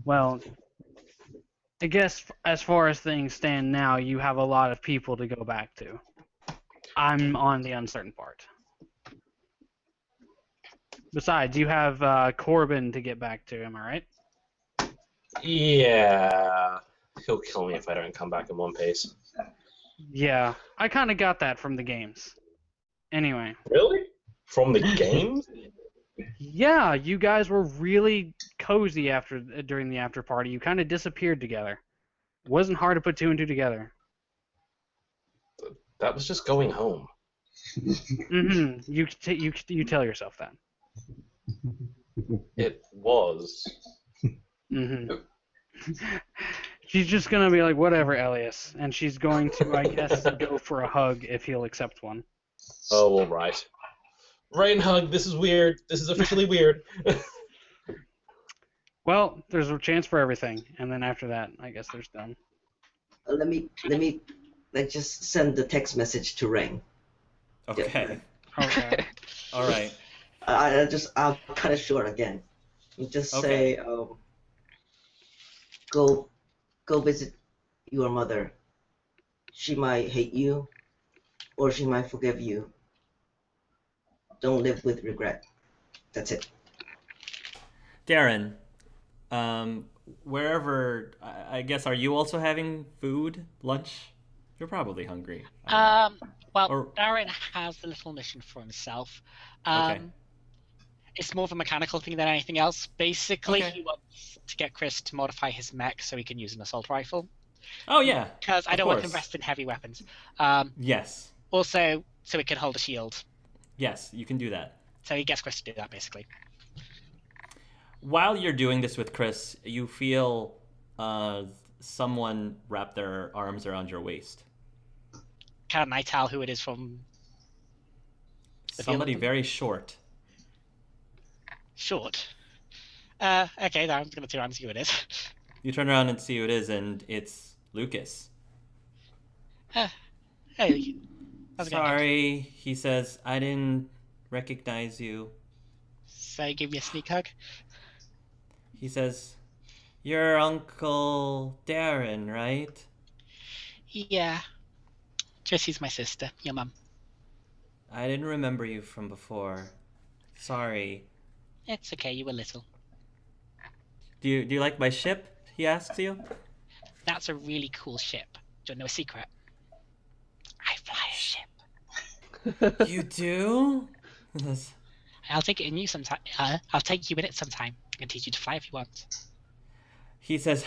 Well, I guess as far as things stand now, you have a lot of people to go back to. I'm on the uncertain part. Besides, you have Corbin to get back to, am I right? Yeah. He'll kill me if I don't come back in one piece. Yeah, I kind of got that from the games. Anyway, Really? From the game? yeah, you guys were really cozy during the after party. You kind of disappeared together. Wasn't hard to put two and two together. That was just going home. You tell yourself that. It was. She's just gonna be like, whatever, Elias, and she's going to, I guess, go for a hug if he'll accept one. Oh, all right. Rain hug. This is weird. This is officially weird. Well, there's a chance for everything, and then after that, I guess there's done. Let's just send the text message to Rain. Okay. Okay. All right. I'll cut it short again. You just Okay. say, go visit your mother. She might hate you, or she might forgive you. Don't live with regret. That's it. Darren, wherever, I guess, are you also having food, lunch? You're probably hungry. Well, Or- Darren has a little mission for himself. Okay. It's more of a mechanical thing than anything else. Basically, Okay. he wants to get Chris to modify his mech so he can use an assault rifle. Oh, yeah. Because I Of don't want to course. invest in heavy weapons. Yes. Also, so it can hold a shield. Yes, you can do that. So he gets Chris to do that, basically. While you're doing this with Chris, you feel someone wrap their arms around your waist. Can I tell who it is from the Somebody field? very short. Short. Okay, I'm going to turn around and see who it is. You turn around and see who it is, and it's Lucas. Hey, how's it going? Sorry, he says, I didn't recognize you. So give me a sneak hug. He says, you're Uncle Darren, right? Yeah. Jesse's my sister, your mum. I didn't remember you from before. Sorry. It's okay, you were little. Do you like my ship? He asks you. That's a really cool ship. Do you know a secret? I fly a ship. You do? Yes. I'll take it in you sometime. I'll take you in it sometime. I can teach you to fly if you want. He says,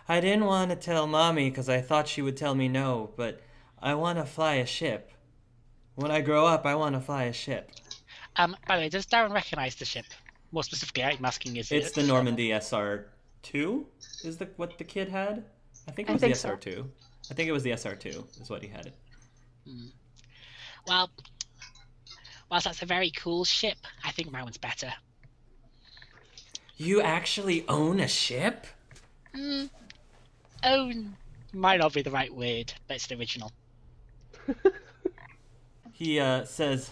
I didn't want to tell Mommy because I thought she would tell me no, but I want to fly a ship. When I grow up, I want to fly a ship. By the way, does Darren recognize the ship? More specifically, I'm asking is It's it... the Normandy SR-2 is what the kid had? I think it was the SR-2. I think it was the SR-2 is what he had. Well, whilst that's a very cool ship, I think my one's better. You actually own a ship? Own might not be the right word, but it's the original. He says,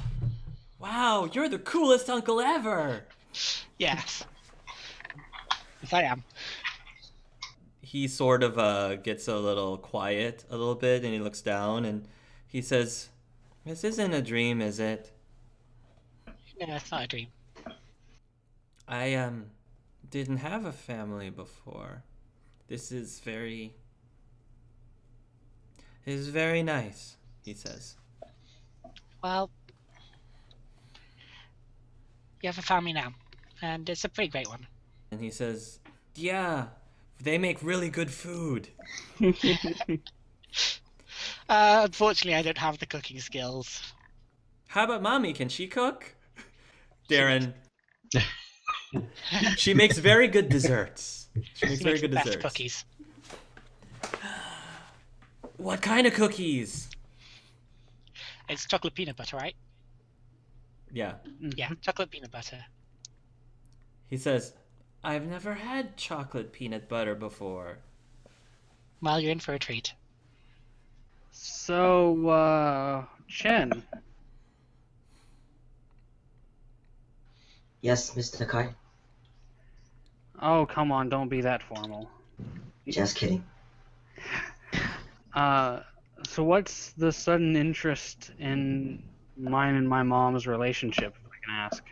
wow, you're the coolest uncle ever! Yes. Yes, I am. He sort of gets a little quiet a little bit, and he looks down, and he says, this isn't a dream, is it? No, it's not a dream. I didn't have a family before. This is very nice, he says. Well, you have a family now, and it's a pretty great one. And he says, yeah, they make really good food. Unfortunately, I don't have the cooking skills. How about Mommy? Can she cook? Darren. She makes very good desserts. She makes very Makes the good best desserts. cookies. What kind of cookies? It's chocolate peanut butter, right? Yeah. Yeah, chocolate peanut butter. He says, I've never had chocolate peanut butter before. Well, you're in for a treat. So, Chen, Yes, Mr. Kai. Oh, come on, don't be that formal. Just kidding. So what's the sudden interest in mine and my mom's relationship, if I can ask?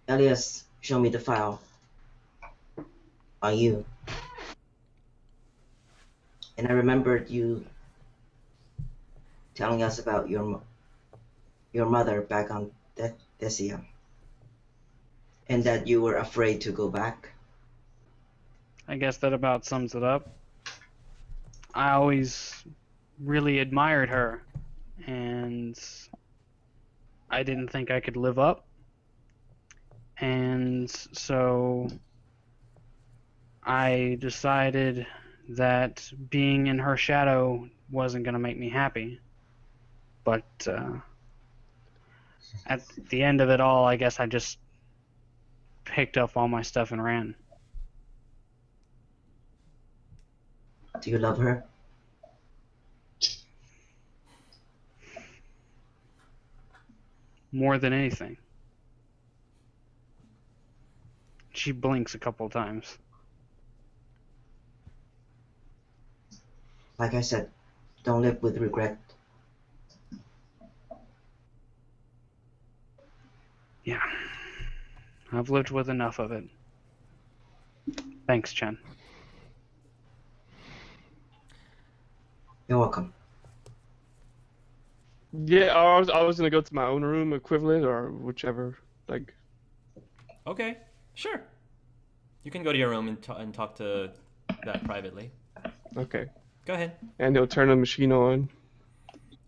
Elias, show me the file on you. And I remembered you telling us about your mother back on Decia, and that you were afraid to go back. I guess that about sums it up. I always really admired her, and I didn't think I could live up. And so I decided that being in her shadow wasn't going to make me happy. But at the end of it all, I guess I just picked up all my stuff and ran. Do you love her? More than anything. She blinks a couple times. Like I said, don't live with regret. Yeah. I've lived with enough of it. Thanks, Chen. You're welcome. Yeah, I was gonna go to my own room equivalent or whichever. Like, Okay, sure. You can go to your room and talk to that privately. okay. Go ahead. And he'll turn the machine on.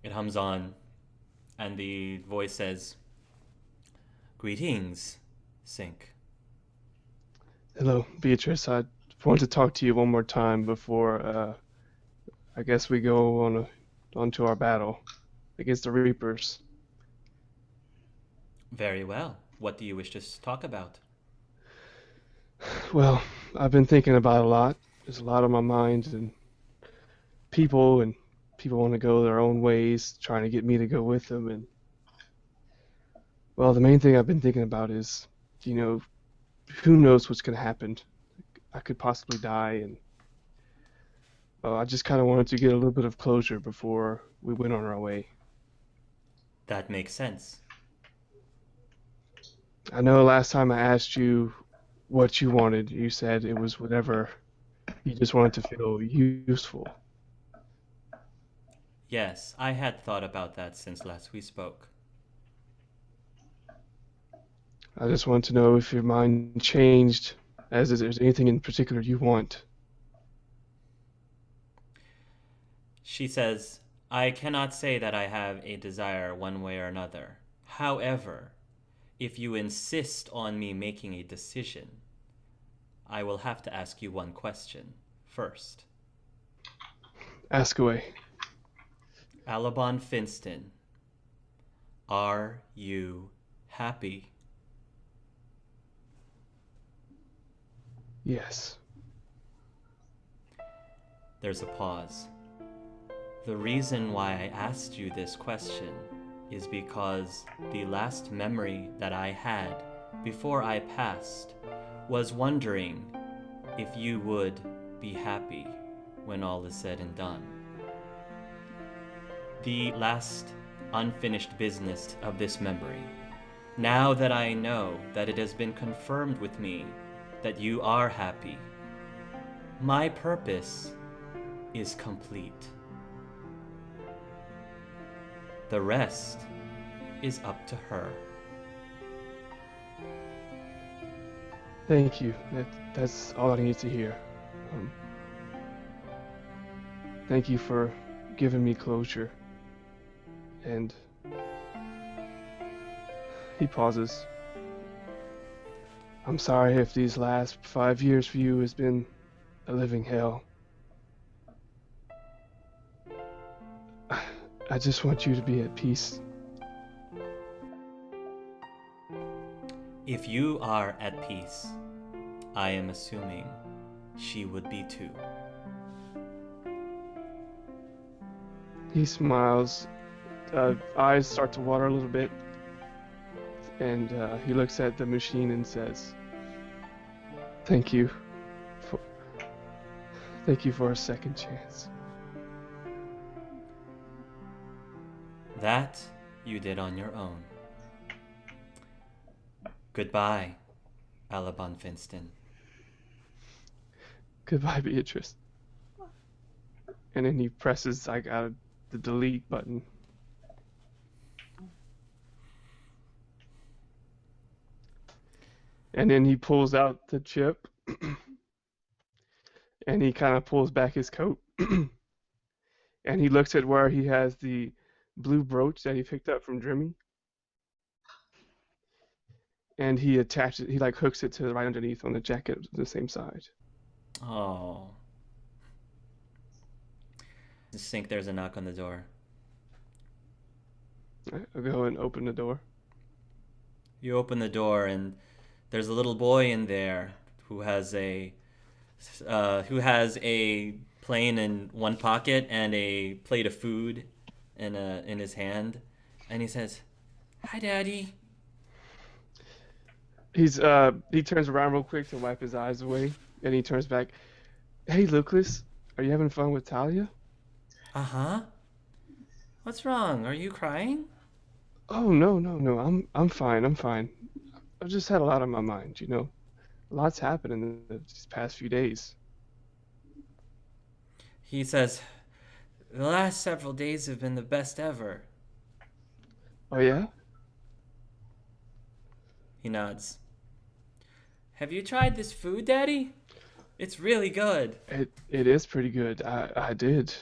It hums on, and the voice says, "Greetings, Sync." Hello, Beatrice. I want to talk to you one more time before I guess we go onto our battle against the Reapers. Very well. What do you wish to talk about? Well, I've been thinking about it a lot. There's a lot on my mind, and people want to go their own ways, trying to get me to go with them. And well, the main thing I've been thinking about is, who knows what's going to happen? I could possibly die, and well, I just kind of wanted to get a little bit of closure before we went on our way. That makes sense. I know last time I asked you what you wanted, you said it was whatever you just wanted to feel useful. Yes, I had thought about that since last we spoke. I just want to know if your mind changed, as if there's anything in particular you want. She says, "I cannot say that I have a desire one way or another. However, if you insist on me making a decision, I will have to ask you one question first. Ask away. Alabon Finston, are you happy?" Yes. There's a pause. The reason why I asked you this question is because the last memory that I had before I passed was wondering if you would be happy when all is said and done. The last unfinished business of this memory. Now that I know that it has been confirmed with me that you are happy, my purpose is complete. The rest is up to her. Thank you. That's all I need to hear. Thank you for giving me closure. And he pauses. I'm sorry if these last 5 years for you has been a living hell. I just want you to be at peace. If you are at peace, I am assuming she would be too. He smiles. Eyes start to water a little bit. And he looks at the machine and says, "Thank you for, thank you for a second chance." That you did on your own. Goodbye, Alabon Finston. "Goodbye, Beatrice." And then he presses the delete button. And then he pulls out the chip. And he kind of pulls back his coat. And he looks at where he has the blue brooch that he picked up from Drimmy. And he attaches, he like hooks it to right underneath on the jacket, the same side. Oh. Just think there's a knock on the door. I'll go and open the door. You open the door and there's a little boy in there who has a plane in one pocket and a plate of food in his hand, and he says, "Hi, Daddy." He turns around real quick to wipe his eyes away, and he turns back. "Hey, Lucas, are you having fun with Talia?" Uh-huh. What's wrong? Are you crying? "Oh, no. I'm fine. I've just had a lot on my mind, you know. A lot's happened in these past few days." He says, "The last several days have been the best ever." "Oh yeah?" He nods. "Have you tried this food, Daddy? It's really good." It is pretty good. I did.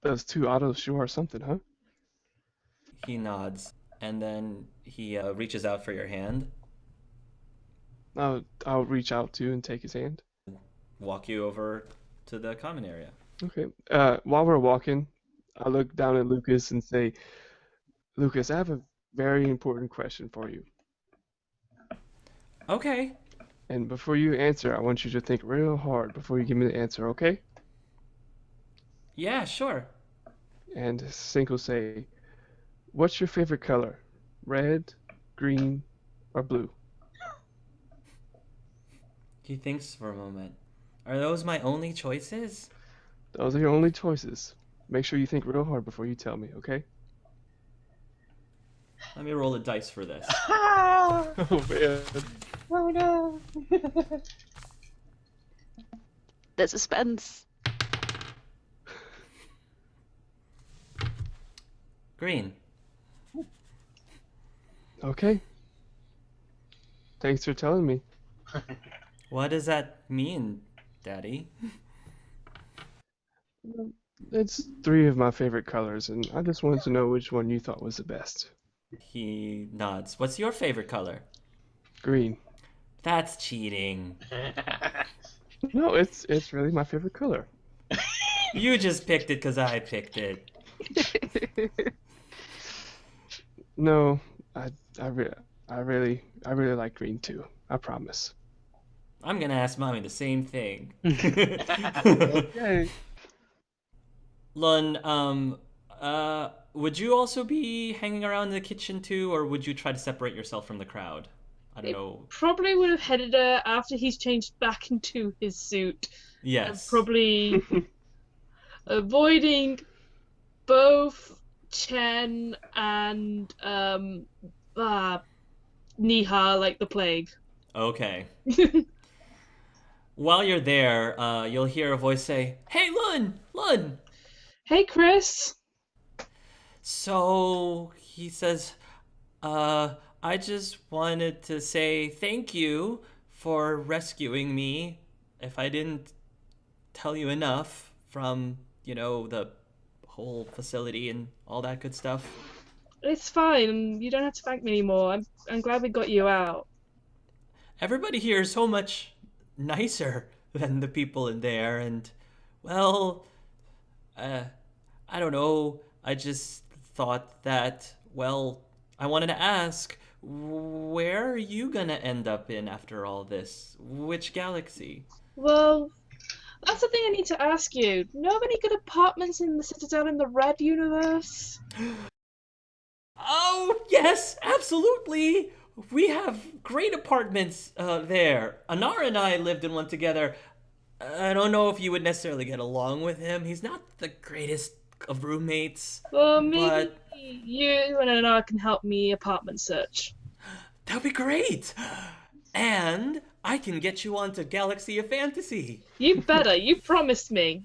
Those two autos sure are something, huh? He nods, and then he reaches out for your hand, I'll reach out to and take his hand. walk you over to the common area. Okay. While we're walking, I look down at Lucas and say, "Lucas, I have a very important question for you. Okay. And before you answer, I want you to think real hard before you give me the answer, okay?" Yeah, sure. And Sync will say, "What's your favorite color? Red, green, or blue?" He thinks for a moment. Are those my only choices? Those are your only choices. Make sure you think real hard before you tell me, okay? Let me roll a dice for this. Oh man. Oh no. The suspense. Green. Okay. Thanks for telling me. What does that mean, Daddy? It's three of my favorite colors, and I just wanted to know which one you thought was the best. He nods. What's your favorite color? Green. That's cheating. No, it's really my favorite color. You just picked it because I picked it. No, I really like green too. I promise. I'm gonna ask Mommy the same thing. Okay. Lun, would you also be hanging around in the kitchen too, or would you try to separate yourself from the crowd? I don't know. Probably would have headed there after he's changed back into his suit. Yes. Probably avoiding both Chen and Niha like the plague. Okay. While you're there, you'll hear a voice say, "Hey, Lun! Lun!" Hey, Chris. So he says, I just wanted to say thank you for rescuing me. If I didn't tell you enough from, the whole facility and all that good stuff. It's fine. You don't have to thank me anymore. I'm glad we got you out. Everybody here is so much nicer than the people in there, and, well, I don't know. I just thought that, well, I wanted to ask, where are you gonna end up in after all this? Which galaxy? Well, that's the thing I need to ask you. Know of any good apartments in the Citadel in the Red universe? Oh, yes, absolutely. We have great apartments there. Anara and I lived in one together. I don't know if you would necessarily get along with him. He's not the greatest of roommates, Well, maybe but you and Anna can help me apartment search. that'd be great. And I can get you onto Galaxy of Fantasy. You better. You promised me.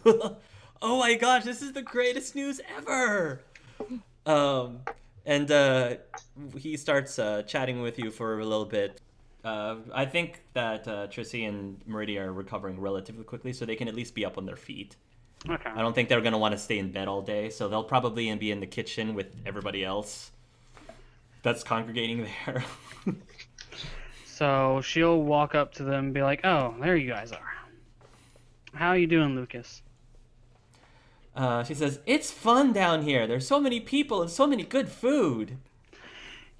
Oh my gosh, this is the greatest news ever. And he starts chatting with you for a little bit. I think that Trissy and Meridia are recovering relatively quickly, so they can at least be up on their feet. Okay. I don't think they're going to want to stay in bed all day, so they'll probably be in the kitchen with everybody else that's congregating there. So she'll walk up to them and be like, "Oh, there you guys are. How you doing, Lucas?" She says, "It's fun down here. There's so many people and so many good food."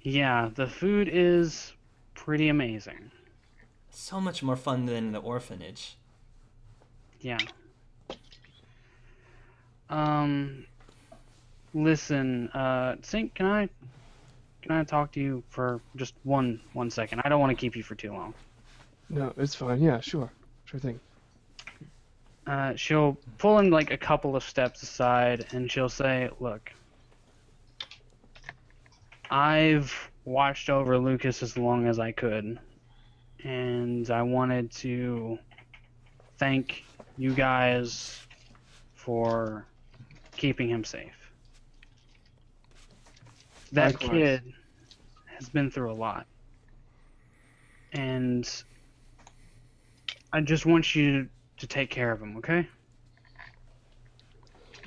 Yeah, the food is pretty amazing. So much more fun than the orphanage. Yeah. Listen, Sink, can I talk to you for just one second? I don't want to keep you for too long. No, it's fine. Yeah, sure. Sure thing. She'll pull him like a couple of steps aside and she'll say, "Look, I've watched over Lucas as long as I could, and I wanted to thank you guys for keeping him safe. That Likewise. kid has been through a lot, and I just want you to take care of him, okay?"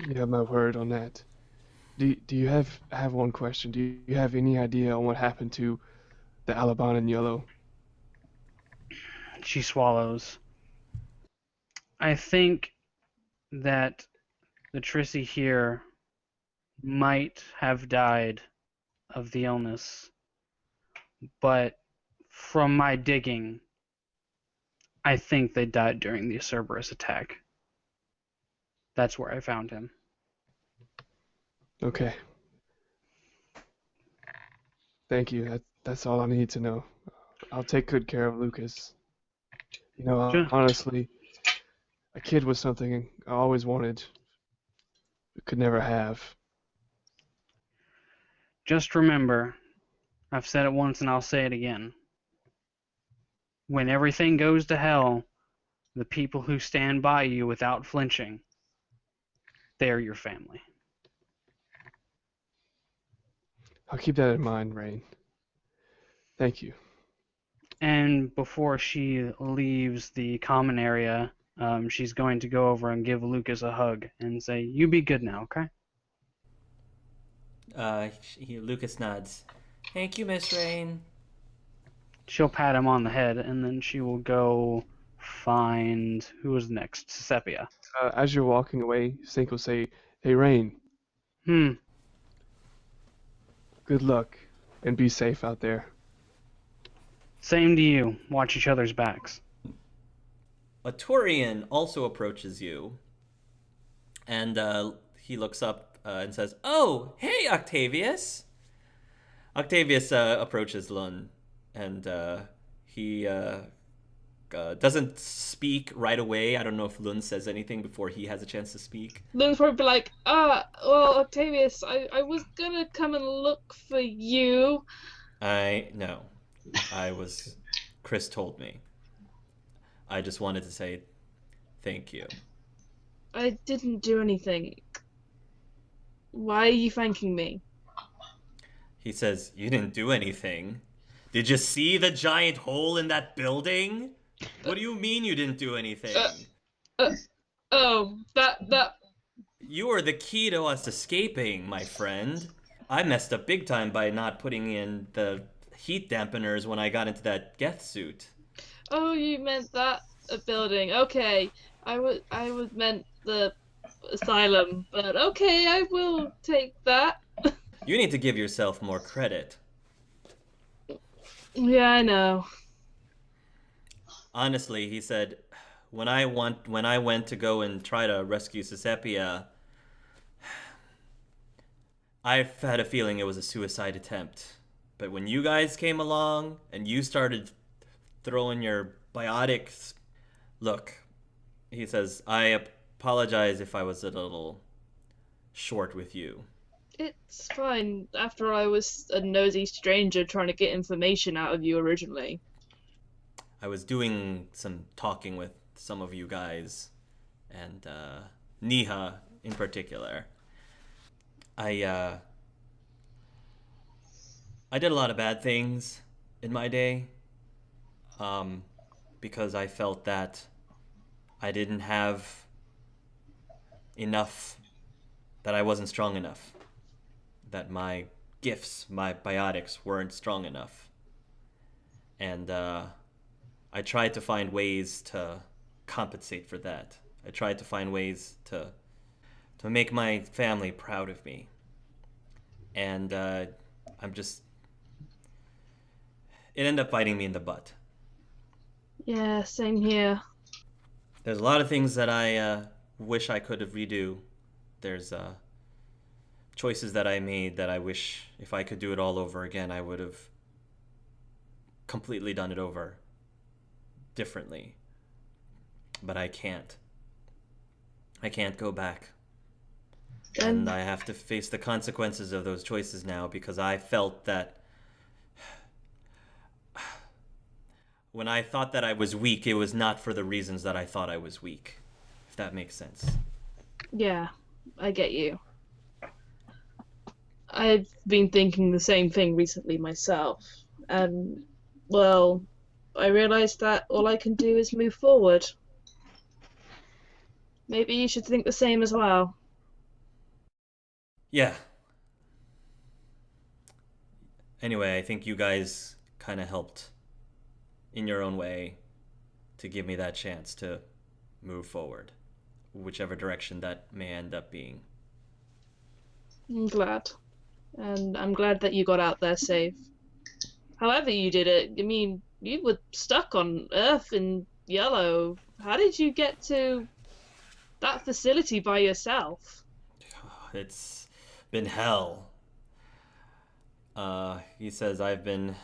You have my word on that. Do you I have one question. Do you have any idea on what happened to the Alabama and Yellow? She swallows. I think that the Trissy here might have died of the illness, but from my digging, I think they died during the Cerberus attack. That's where I found him. Okay. Thank you. That's all I need to know. I'll take good care of Lucas. You know, Sure. honestly, a kid was something I always wanted, but could never have. Just remember, I've said it once and I'll say it again. When everything goes to hell, the people who stand by you without flinching, they're your family. I'll keep that in mind, Rain. Thank you. And before she leaves the common area, she's going to go over and give Lucas a hug and say, "You be good now, okay?" Lucas nods. Thank you, Miss Rain. She'll pat him on the head, and then she will go find who was next. Sepia. As you're walking away, Sink will say, "Hey, Rain, good luck, and be safe out there." Same to you. Watch each other's backs. A Turian also approaches you, and he looks up and says, "Oh, hey, Octavius." Octavius approaches Lun, and he doesn't speak right away. I don't know if Lun says anything before he has a chance to speak. Lun's probably be like, well, Octavius, I was gonna come and look for you. No. Chris told me. I just wanted to say thank you. I didn't do anything. Why are you thanking me? He says, "You didn't do anything. Did you see the giant hole in that building? What do you mean you didn't do anything? Oh, that... You were the key to us escaping, my friend. I messed up big time by not putting in the heat dampeners when I got into that Geth suit." Oh, you meant that building. Okay. I would meant the asylum, but okay, I will take that. You need to give yourself more credit. Yeah, I know. Honestly, he said, when I went to go and try to rescue Sepia, I've had a feeling it was a suicide attempt. But when you guys came along and you started throwing your biotics... Look, he says, I apologize if I was a little short with you. It's fine. After all, I was a nosy stranger trying to get information out of you originally. I was doing some talking with some of you guys, and Niha in particular. I did a lot of bad things in my day, because I felt that I didn't have enough, that I wasn't strong enough, that my gifts, my biotics weren't strong enough. And I tried to find ways to compensate for that. I tried to find ways to make my family proud of me. And I'm just... It ended up biting me in the butt. Yeah, same here. There's a lot of things that I wish I could have redo. There's choices that I made that I wish if I could do it all over again, I would have completely done it over differently. But I can't. I can't go back. And I have to face the consequences of those choices now, because I felt that when I thought that I was weak, it was not for the reasons that I thought I was weak, if that makes sense. Yeah, I get you. I've been thinking the same thing recently myself, and, well, I realized that all I can do is move forward. Maybe you should think the same as well. Yeah. Anyway, I think you guys kind of helped in your own way to give me that chance to move forward, whichever direction that may end up being. I'm glad. And I'm glad that you got out there safe. However you did it, I mean, you were stuck on Earth in yellow. How did you get to that facility by yourself? It's been hell. He says I've been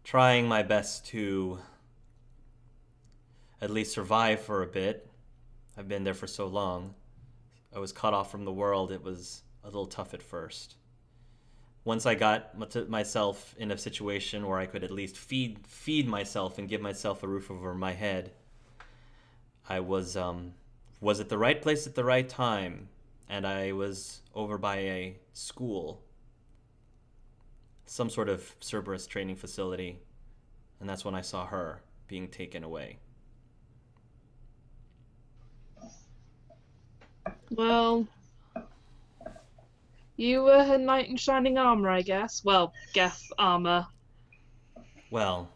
trying my best to at least survive for a bit. I've been there for so long. I was cut off from the world. It was a little tough at first. Once I got myself in a situation where I could at least feed myself and give myself a roof over my head, I was at the right place at the right time, and I was over by a school, some sort of Cerberus training facility, and that's when I saw her being taken away. Well, you were her knight in shining armor, I guess. Well, Geth armor. Well,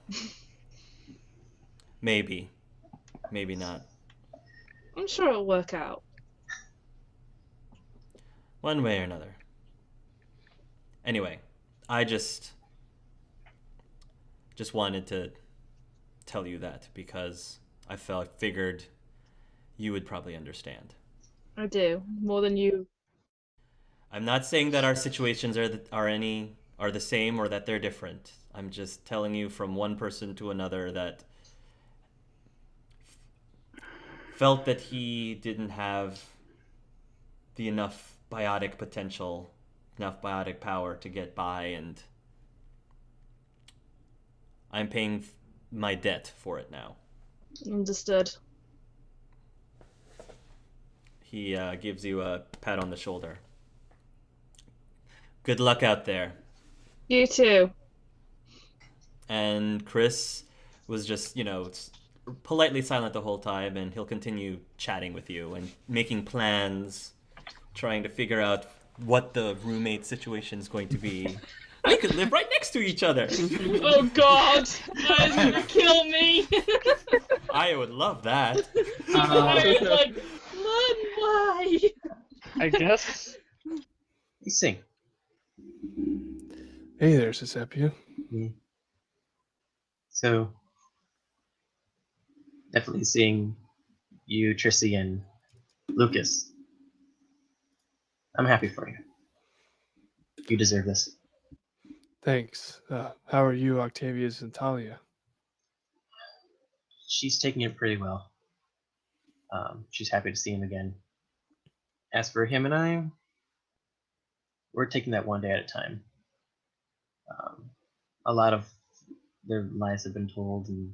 maybe not. I'm sure it'll work out. One way or another. Anyway, I just wanted to tell you that because I figured you would probably understand. I do. More than you. I'm not saying that our situations are the same or that they're different. I'm just telling you from one person to another that felt that he didn't have the enough biotic potential, enough biotic power to get by, and I'm paying my debt for it now. Understood. He gives you a pat on the shoulder. Good luck out there. You too. And Chris was just, politely silent the whole time, and he'll continue chatting with you and making plans, trying to figure out what the roommate situation is going to be. We could live right next to each other. Oh God! That is gonna kill me. I would love that. I was like, run, why? I guess You sing. Hey there, Sisepia. Yeah. So, definitely seeing you, Trissy, and Lucas. I'm happy for you. You deserve this. Thanks. How are you, Octavius and Talia? She's taking it pretty well. She's happy to see him again. As for him and I, we're taking that one day at a time. A lot of their lies have been told, and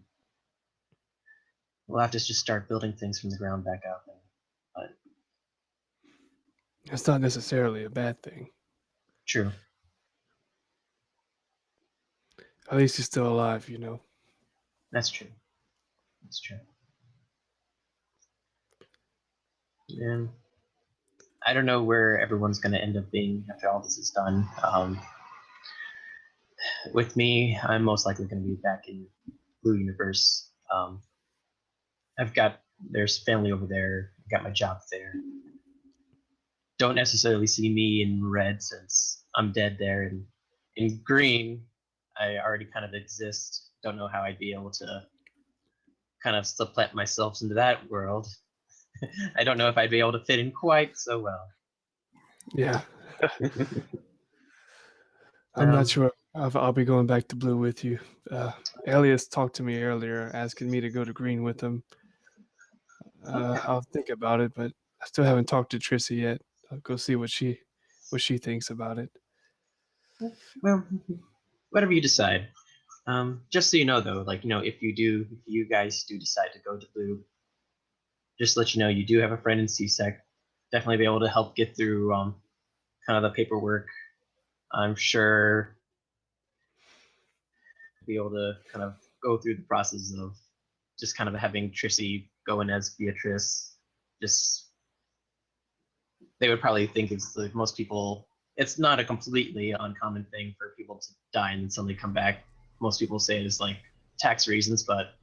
we'll have to just start building things from the ground back up. But It's not necessarily a bad thing. true. At least he's still alive, you know. That's true. That's true. And I don't know where everyone's going to end up being after all this is done. With me, I'm most likely going to be back in Blue Universe. There's family over there. I've got my job there. Don't necessarily see me in red since I'm dead there. And in green, I already kind of exist. Don't know how I'd be able to kind of supplant myself into that world. I don't know if I'd be able to fit in quite so well. Yeah. I'm not sure I'll be going back to Blue with you. Elias talked to me earlier, asking me to go to Green with him. I'll think about it, but I still haven't talked to Trissy yet. I'll go see what she thinks about it. Well, whatever you decide. Just so you know, though, if you guys do decide to go to Blue, just to let you know, you do have a friend in CSEC. Definitely be able to help get through kind of the paperwork. I'm sure be able to kind of go through the process of just kind of having Trissy go in as Beatrice. Just they would probably think it's like most people. It's not a completely uncommon thing for people to die and then suddenly come back. Most people say it's like tax reasons, but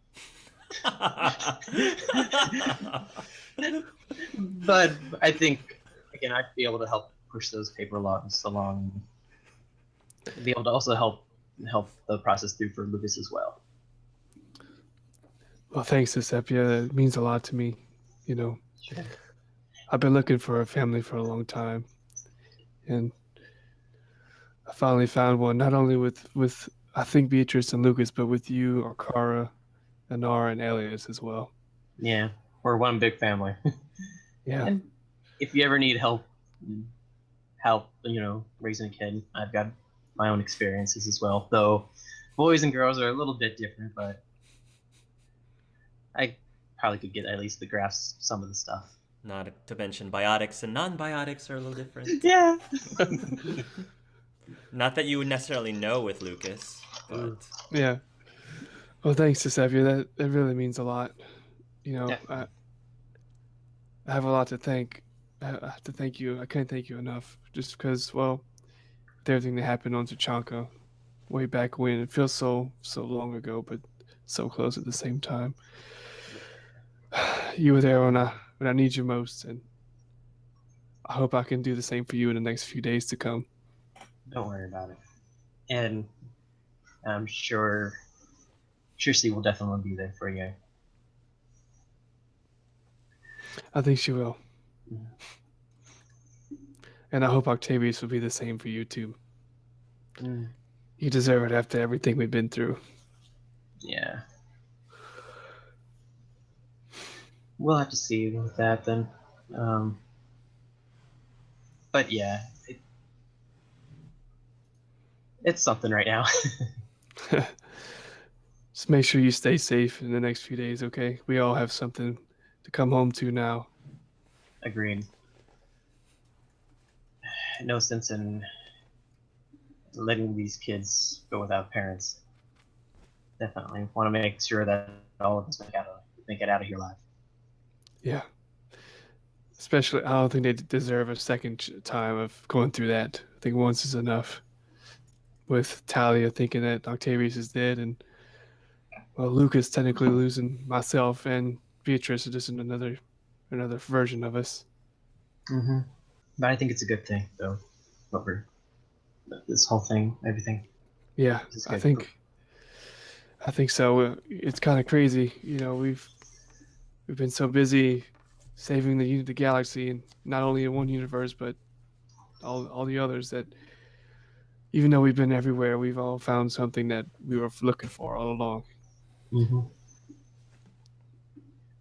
but I think again I'd be able to help push those paper laws along. Be able to also help the process through for Lucas as well. Well, thanks, Giuseppe. It means a lot to me. You know, Sure. I've been looking for a family for a long time, and I finally found one. Not only with I think Beatrice and Lucas, but with you, Arkara, Anara, and Elias as well. Yeah, we're one big family. Yeah. And if you ever need help, raising a kid, I've got my own experiences as well. Though boys and girls are a little bit different, but I probably could get at least the grasp some of the stuff. Not to mention biotics and non-biotics are a little different. Yeah. Not that you would necessarily know with Lucas, but Yeah. Well, thanks, Giuseppe. That really means a lot. You know, Yeah. I have a lot to thank. I have to thank you. I can't thank you enough. Just because, well, with everything that happened on Tachanka, way back when, it feels so long ago, but so close at the same time. You were there when I need you most, and I hope I can do the same for you in the next few days to come. Don't worry about it. And I'm sure Trissy will definitely be there for you. I think she will. Yeah. And I hope Octavius will be the same for you too. Mm. You deserve it after everything we've been through. Yeah. We'll have to see with that then. But yeah, it's something right now. Just make sure you stay safe in the next few days, okay? We all have something to come home to now. Agreed. No sense in letting these kids go without parents. Definitely want to make sure that all of us make it out of here alive. Yeah. Especially, I don't think they deserve a second time of going through that. I think once is enough. With Talia thinking that Octavius is dead, and well, Lucas technically losing myself, and Beatrice is just another version of us. Mm-hmm. But I think it's a good thing, though. This whole thing, everything. Yeah, I think so. It's kind of crazy, you know. We've been so busy saving the galaxy, and not only in one universe, but all the others that, even though we've been everywhere, we've all found something that we were looking for all along. Mm-hmm.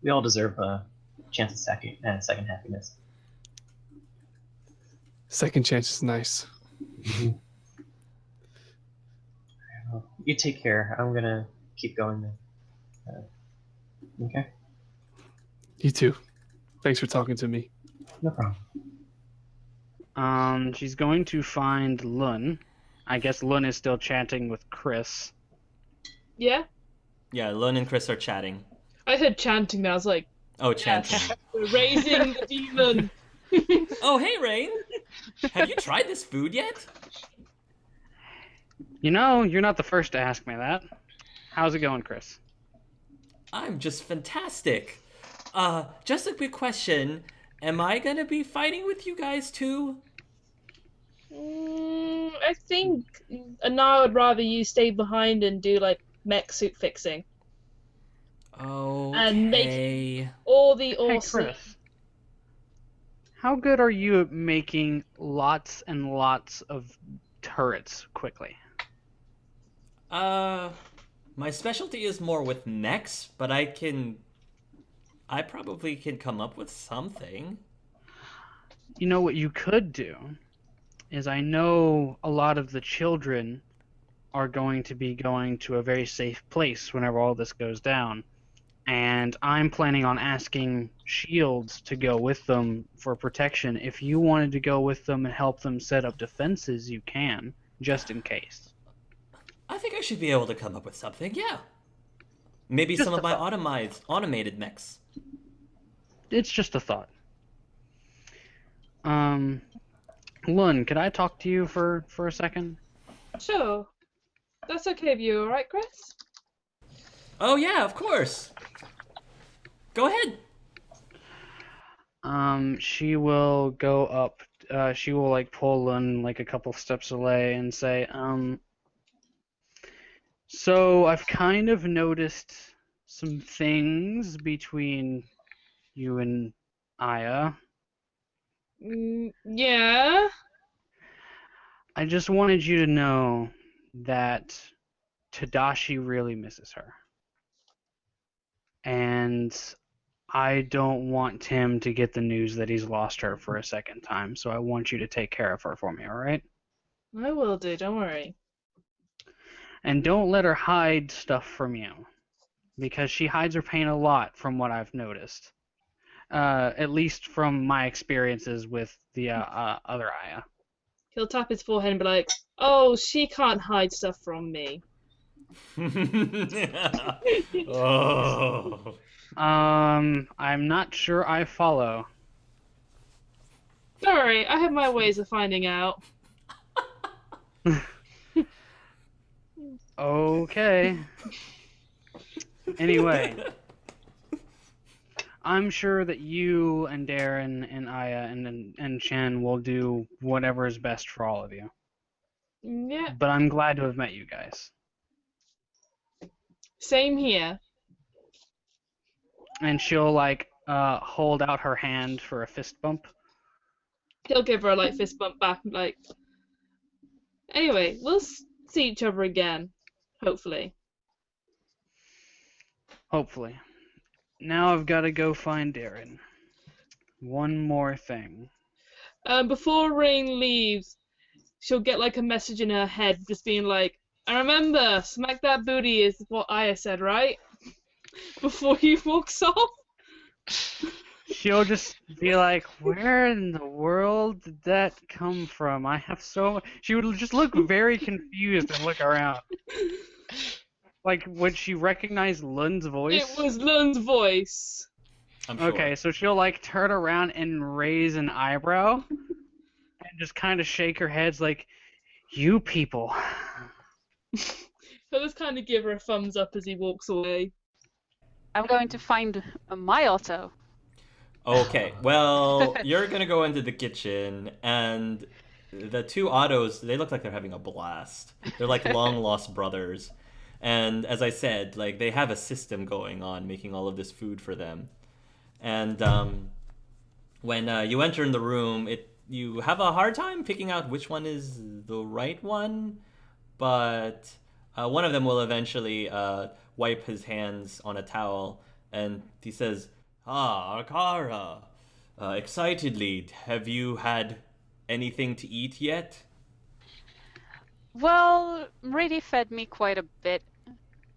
We all deserve a chance at second happiness. Second chance is nice. Mm-hmm. Well, you take care. I'm gonna keep going then. Okay. You too. Thanks for talking to me. No problem. She's going to find Lun. I guess Lun is still chatting with Chris. Yeah? Yeah, Lun and Chris are chatting. I heard chanting now. I was like, Oh, chanting. yes, we're raising the demon. Oh, hey, Rain. Have you tried this food yet? You know, you're not the first to ask me that. How's it going, Chris? I'm just fantastic. Just a quick question. Am I gonna be fighting with you guys too? I think Anar would rather you stay behind and do like mech suit fixing. Okay. And make all the Hey, awesome. Chris. How good are you at making lots and lots of turrets quickly? My specialty is more with mechs, but I probably can come up with something. You know what you could do is, I know a lot of the children are going to be going to a very safe place whenever all this goes down. And I'm planning on asking Shields to go with them for protection. If you wanted to go with them and help them set up defenses, you can, just in case. I think I should be able to come up with something, yeah. Maybe Just some a of my thought. automated mechs. It's just a thought. Lun, could I talk to you for a second? Sure. That's okay with you, alright, Chris? Oh yeah, of course. Go ahead. She will go up, she will like pull Lun like a couple steps away and say, so I've kind of noticed some things between you and Aya. Yeah? I just wanted you to know that Tadashi really misses her. And I don't want Tim to get the news that he's lost her for a second time, so I want you to take care of her for me, alright? I will do, don't worry. And don't let her hide stuff from you, because she hides her pain a lot from what I've noticed. At least from my experiences with the other Aya. He'll tap his forehead and be like, oh, she can't hide stuff from me. Oh. I'm not sure I follow. Don't worry, I have my ways of finding out. Okay. Anyway, I'm sure that you and Darren and Aya and Chen will do whatever is best for all of you. Yeah, But I'm glad to have met you guys. same here. And she'll like hold out her hand for a fist bump. He'll give her a like fist bump back, like. Anyway, we'll see each other again, hopefully. Hopefully. Now I've got to go find Darren. One more thing. Before Rain leaves, she'll get like a message in her head, just being like, "I remember, smack that booty is what Aya said, right?" Before he walks off. She'll just be like, where in the world did that come from? I have so... She would just look very confused and look around. Like, would she recognize Lun's voice? It was Lun's voice. I'm sure. Okay, so she'll like turn around and raise an eyebrow and just kind of shake her head like, you people. He'll just kind of give her a thumbs up as he walks away. I'm going to find my auto. Okay, well, you're gonna go into the kitchen, and the two autos, they look like they're having a blast. They're like long-lost brothers. And as I said, like, they have a system going on, making all of this food for them. And when you enter in the room, you have a hard time picking out which one is the right one, but one of them will eventually wipe his hands on a towel, and he says, "Ah, Akara, excitedly, have you had anything to eat yet?" Well, Brady fed me quite a bit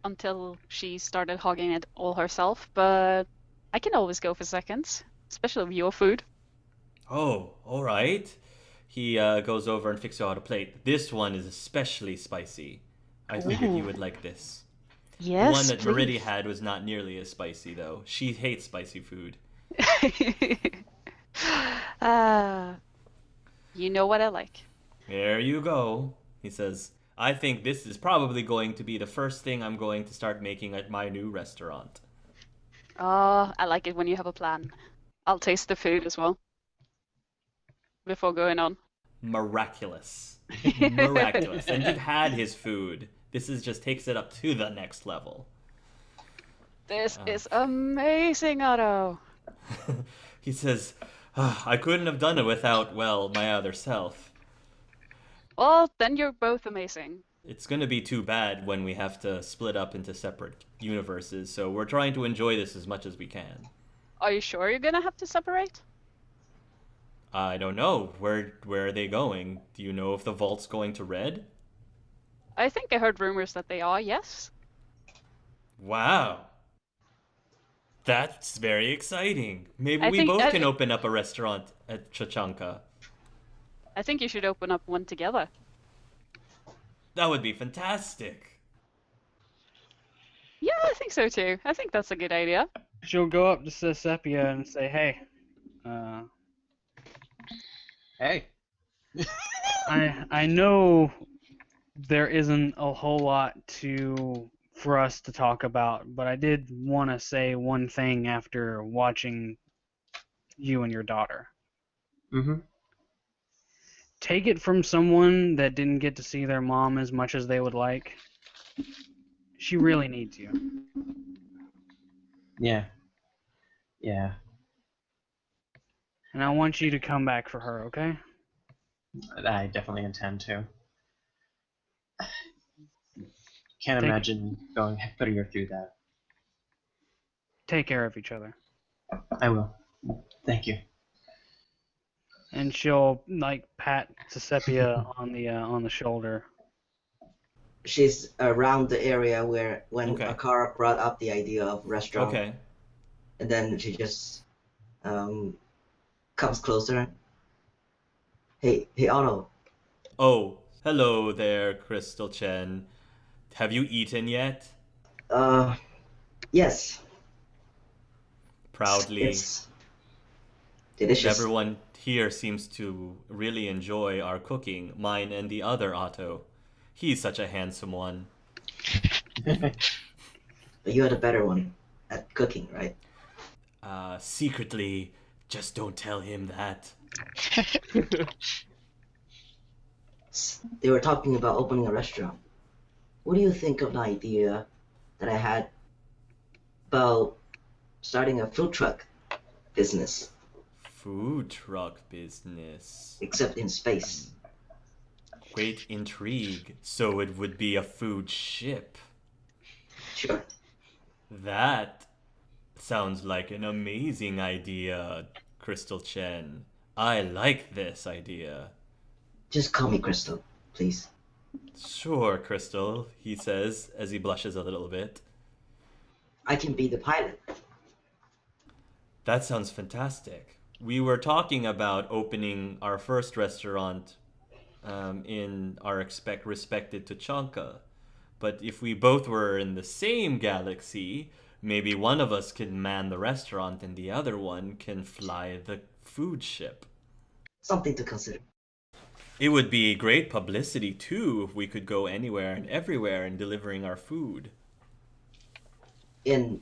until she started hogging it all herself, but I can always go for seconds, especially with your food. Oh, all right. He goes over and fixes out a plate. This one is especially spicy. I figured you Ooh. would like this. The Yes, one that Meridi please. had was not nearly as spicy, though. She hates spicy food. uh, you know what I like. There you go, he says. I think this is probably going to be the first thing I'm going to start making at my new restaurant. Oh, I like it when you have a plan. I'll taste the food as well before going on. Miraculous. Miraculous. And you've had his food. This is just takes it up to the next level. This is amazing, Otto. He says, I couldn't have done it without, well, my other self. Well, then you're both amazing. It's going to be too bad when we have to split up into separate universes, so we're trying to enjoy this as much as we can. Are you sure you're gonna have to separate? I don't know. Where are they going? Do you know if the vault's going to Red? I think I heard rumors that they are, yes. Wow. That's very exciting. Maybe I we think both that- can open up a restaurant at Chachanka. I think you should open up one together. That would be fantastic. Yeah, I think so too. I think that's a good idea. She'll go up to Sepia and say, "Hey, Hey. I know there isn't a whole lot for us to talk about, but I did want to say one thing after watching you and your daughter. Mm-hmm. Take it from someone that didn't get to see their mom as much as they would like. She really needs you. Yeah. Yeah. And I want you to come back for her, okay? I definitely intend to. Can't Take- imagine putting her through that. Take care of each other." I will. Thank you. And she'll like pat Sepia on the shoulder. She's around the area when Okay. Akara brought up the idea of restaurant, Okay. and then she just comes closer. Hey, Otto. Oh, hello there, Crystal Chen. Have you eaten yet? Yes. Proudly. It's delicious. Everyone here seems to really enjoy our cooking, mine and the other Otto. He's such a handsome one. But you're the better one at cooking, right? Secretly, just don't tell him that. They were talking about opening a restaurant. What do you think of the idea that I had about starting a food truck business, Food truck business. except in space? Great intrigue. So it would be a food ship. Sure. That sounds like an amazing idea, Crystal Chen. I like this idea. Just call me Crystal, please. Sure, Crystal, he says as he blushes a little bit. I can be the pilot. That sounds fantastic. We were talking about opening our first restaurant in our respected Tuchanka. But if we both were in the same galaxy, maybe one of us can man the restaurant and the other one can fly the food ship. Something to consider. It would be great publicity too if we could go anywhere and everywhere in delivering our food. And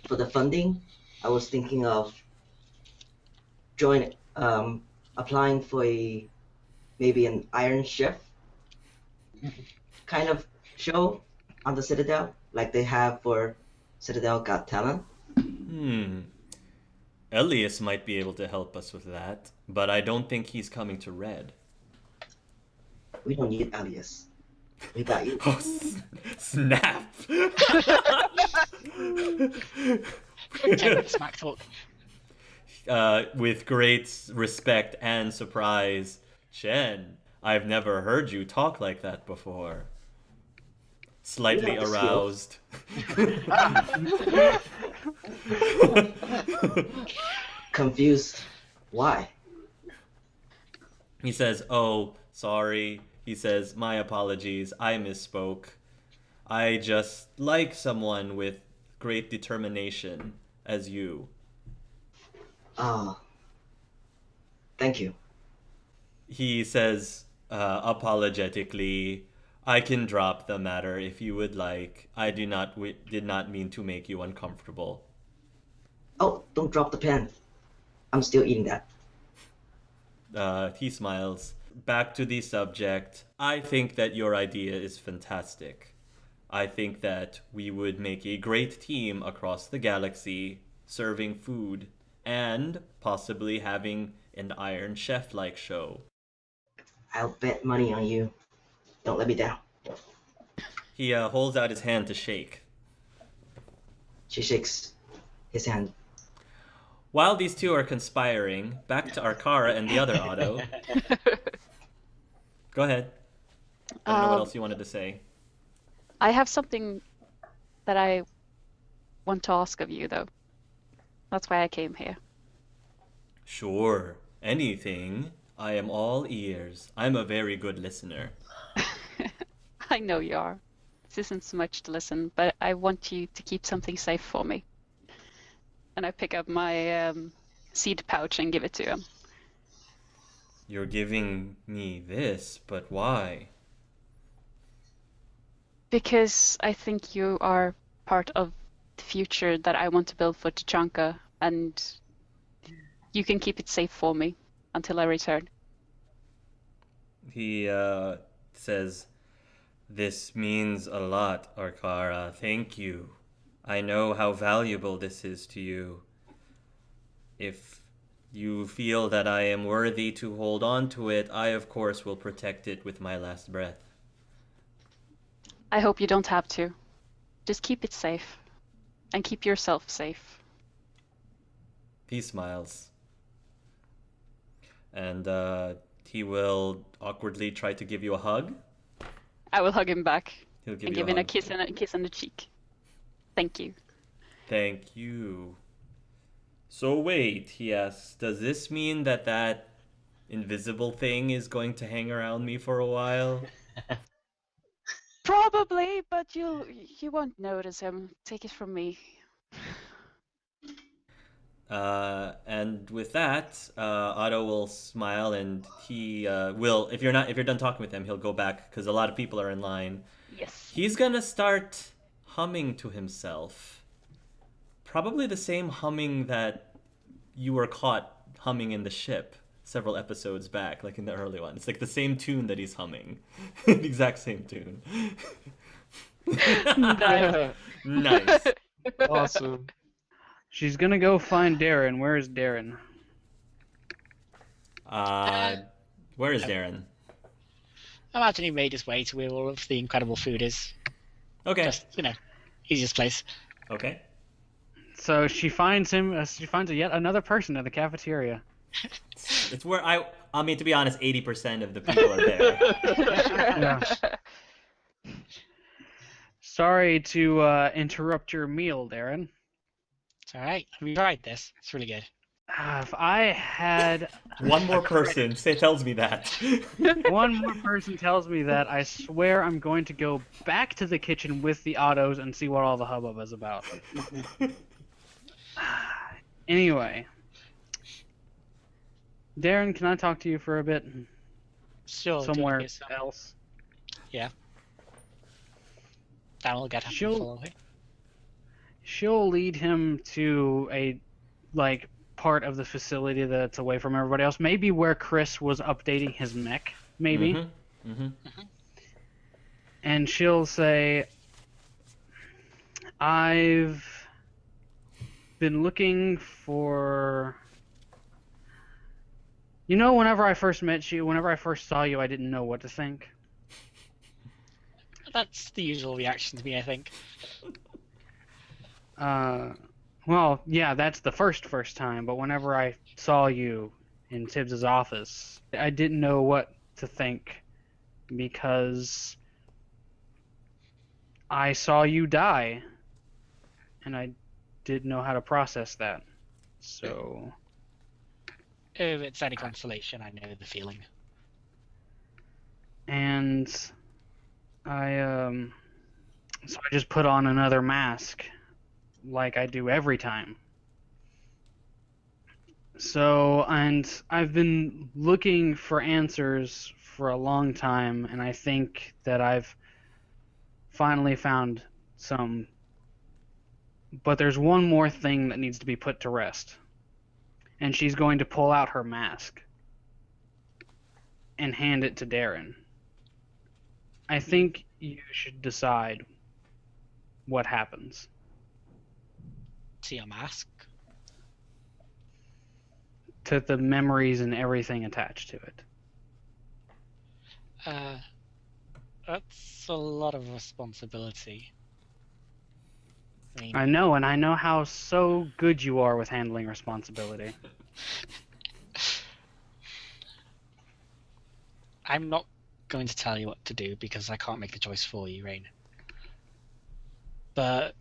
for the funding, I was thinking of applying for maybe an Iron Chef kind of show on the Citadel, like they have for Citadel Got Talent. Elias might be able to help us with that, but I don't think he's coming to Red. We don't need Elias. We got you. Oh, snap! 10-minute smack talk. With great respect and surprise, Chen, I've never heard you talk like that before. Slightly You have the aroused. Confused. Why? He says, "Oh, sorry." He says, "My apologies. I misspoke. I just like someone with great determination as you." Ah. Thank you. He says, apologetically, "I can drop the matter if you would like. I did not mean to make you uncomfortable." Oh, don't drop the pen. I'm still eating that. He smiles. Back to the subject. I think that your idea is fantastic. I think that we would make a great team across the galaxy, serving food, and possibly having an Iron Chef-like show. I'll bet money on you. Don't let me down. He holds out his hand to shake. She shakes his hand. While these two are conspiring, back to Arkara and the other Otto. Go ahead. I don't know what else you wanted to say. I have something that I want to ask of you, though. That's why I came here. Sure. Anything. I am all ears. I'm a very good listener. I know you are. This isn't so much to listen, but I want you to keep something safe for me. And I pick up my seed pouch and give it to him. You're giving me this, but why? Because I think you are part of the future that I want to build for Tachanka, and you can keep it safe for me until I return. He says, "This means a lot, Arkara. Thank you. I know how valuable this is to you. If you feel that I am worthy to hold on to it, I of course will protect it with my last breath." I hope you don't have to. Just keep it safe. And keep yourself safe. He smiles. And he will awkwardly try to give you a hug. I will hug him back He'll give and you give a him a hug. kiss on the cheek. Thank you. Thank you. So wait, he asks, does this mean that that invisible thing is going to hang around me for a while? Probably, but you won't notice him. Take it from me. And with that, Otto will smile, and he will. If you're done talking with him, he'll go back because a lot of people are in line. Yes. He's gonna start humming to himself. Probably the same humming that you were caught humming in the ship several episodes back, like in the early one. It's like the same tune that he's humming. The exact same tune. Nice. Nice. Awesome. She's gonna go find Darren. Where is Darren? Where is Darren? I imagine he made his way to where all of the incredible food is. Okay. Just, easiest place. Okay. So she finds him. She finds yet another person in the cafeteria. It's where I mean, to be honest, 80% of the people are there. Yeah. Sorry to interrupt your meal, Darren. It's alright. We tried this. It's really good. If I had One more person tells me that. one more person tells me that, I swear I'm going to go back to the kitchen with the Ottos and see what all the hubbub is about. Anyway, Darren, can I talk to you for a bit? Sure. Somewhere else. Yeah. That will get him to follow it. She'll lead him to a part of the facility that's away from everybody else. Maybe where Chris was updating his mech. Maybe. Mm-hmm. Mm-hmm. And she'll say, I've been looking for. You know, whenever I first met you, whenever I first saw you, I didn't know what to think. That's the usual reaction to me, I think. Well, yeah, that's the first time, but whenever I saw you in Tibbs's office, I didn't know what to think because I saw you die, and I didn't know how to process that. So, If it's any consolation, I know the feeling. and so I just put on another mask, like I do every time. So, and I've been looking for answers for a long time, and I think that I've finally found some. But there's one more thing that needs to be put to rest. And she's going to pull out her mask and hand it to Darren. I think you should decide what happens. To your mask. To the memories and everything attached to it. That's a lot of responsibility. I mean, I know, and I know how so good you are with handling responsibility. I'm not going to tell you what to do because I can't make the choice for you, Rain. But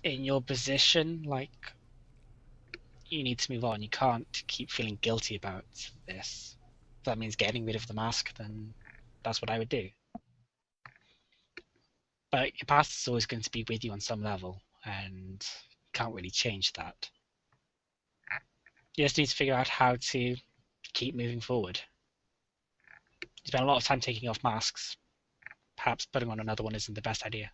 in your position, like, you need to move on. You can't keep feeling guilty about this. If that means getting rid of the mask, then that's what I would do. But your past is always going to be with you on some level, and you can't really change that. You just need to figure out how to keep moving forward. You spend a lot of time taking off masks. Perhaps putting on another one isn't the best idea.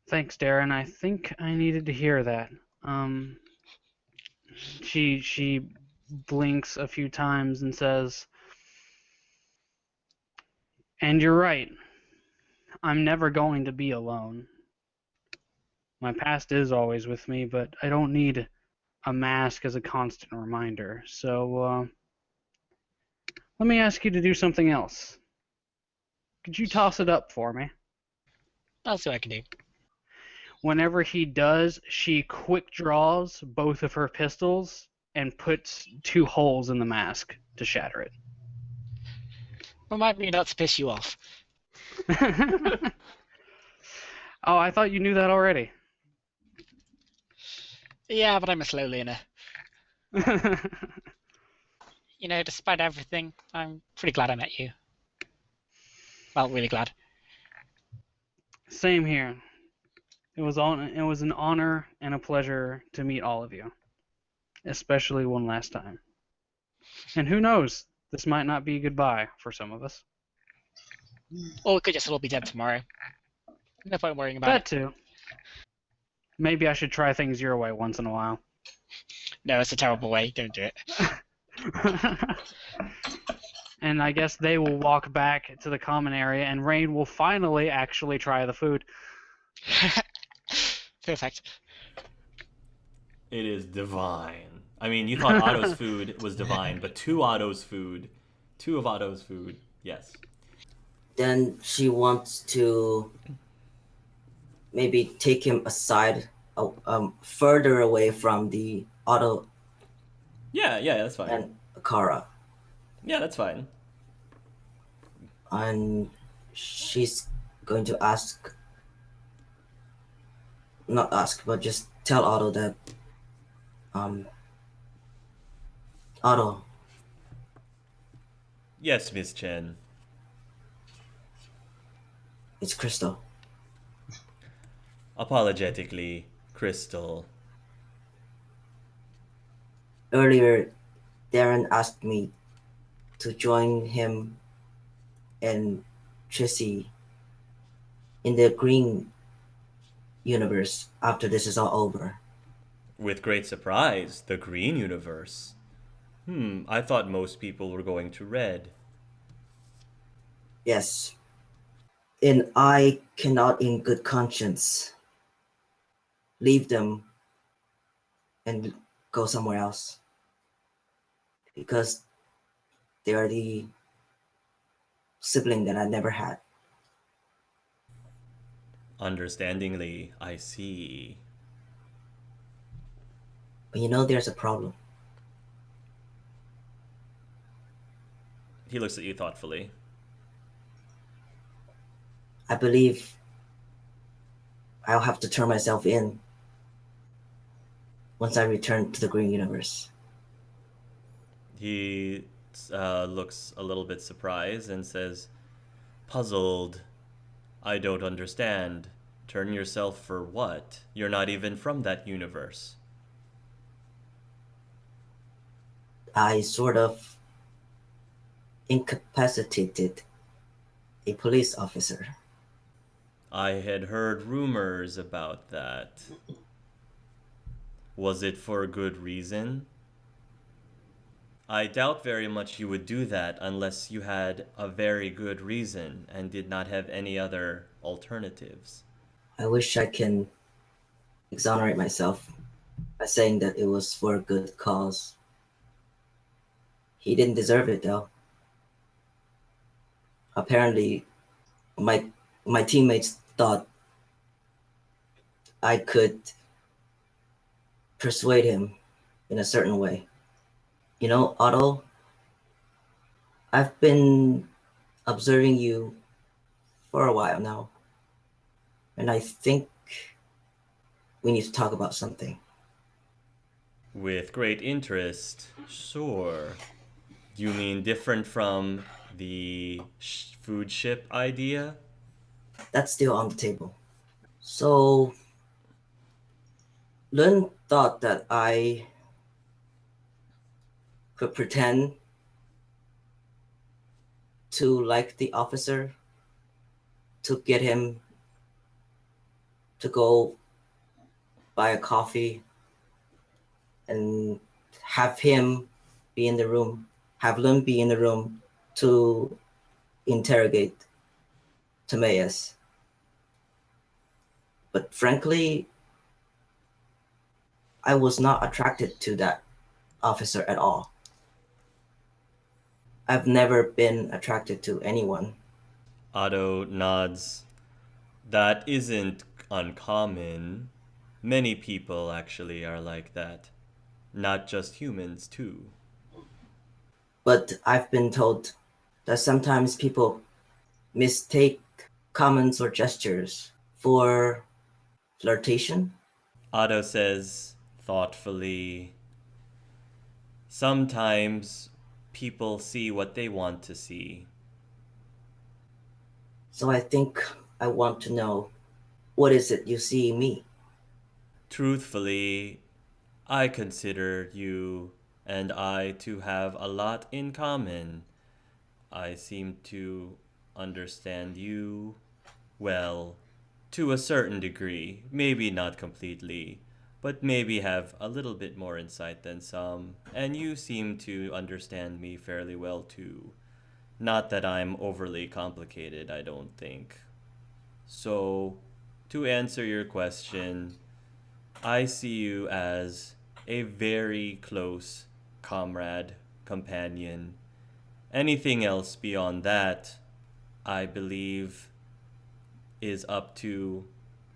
Thanks, Darren. I think I needed to hear that. She blinks a few times and says, "And you're right. I'm never going to be alone. My past is always with me, but I don't need a mask as a constant reminder. So, let me ask you to do something else. Could you toss it up for me?" I'll see what I can do. Whenever he does, she quick draws both of her pistols and puts 2 holes in the mask to shatter it. Remind me not to piss you off. Oh, I thought you knew that already. Yeah, but I'm a slow learner. You know, despite everything, I'm pretty glad I met you. Well, really glad. Same here. It was an honor and a pleasure to meet all of you, especially one last time. And who knows, this might not be goodbye for some of us. Or we could just all be dead tomorrow. No point worrying about That it. too. Maybe I should try things your way once in a while. No, it's a terrible way. Don't do it. And I guess they will walk back to the common area, and Rain will finally actually try the food. Perfect. It is divine. I mean, you thought Otto's food was divine, but two of Otto's food, yes. Then she wants to maybe take him aside, further away from the Otto Yeah, that's fine. and Akara. Yeah, that's fine. And she's going to not ask, but just tell Otto that, Otto, Yes, Miss Chen. it's Crystal. Apologetically, Crystal. Earlier, Darren asked me to join him and Trissy in the green universe after this is all over. With great surprise, the green universe. I thought most people were going to red. Yes. And I cannot in good conscience leave them and go somewhere else because they are the sibling that I never had. Understandingly, I see. But you know, there's a problem. He looks at you thoughtfully. I believe I'll have to turn myself in once I return to the Green Universe. He looks a little bit surprised and says, puzzled. I don't understand. Turn yourself for what? You're not even from that universe. I sort of incapacitated a police officer. I had heard rumors about that. Was it for a good reason? I doubt very much you would do that unless you had a very good reason and did not have any other alternatives. I wish I can exonerate myself by saying that it was for a good cause. He didn't deserve it though. Apparently, my my teammates thought I could persuade him in a certain way. You know, Otto, I've been observing you for a while now, and I think we need to talk about something. With great interest, sure. You mean different from the food ship idea? That's still on the table. So, Lun thought that I could pretend to like the officer to get him to go buy a coffee and have him be in the room, have Lun be in the room to interrogate Timaeus. But frankly, I was not attracted to that officer at all. I've never been attracted to anyone. Otto nods. That isn't uncommon. Many people actually are like that. Not just humans, too. But I've been told that sometimes people mistake comments or gestures for flirtation. Otto says thoughtfully, sometimes people see what they want to see. So I think I want to know, what is it you see in me? Truthfully, I consider you and I to have a lot in common. I seem to understand you well, to a certain degree, maybe not completely, but maybe have a little bit more insight than some, and you seem to understand me fairly well too. Not that I'm overly complicated, I don't think. So, to answer your question, I see you as a very close comrade, companion. Anything else beyond that, I believe, is up to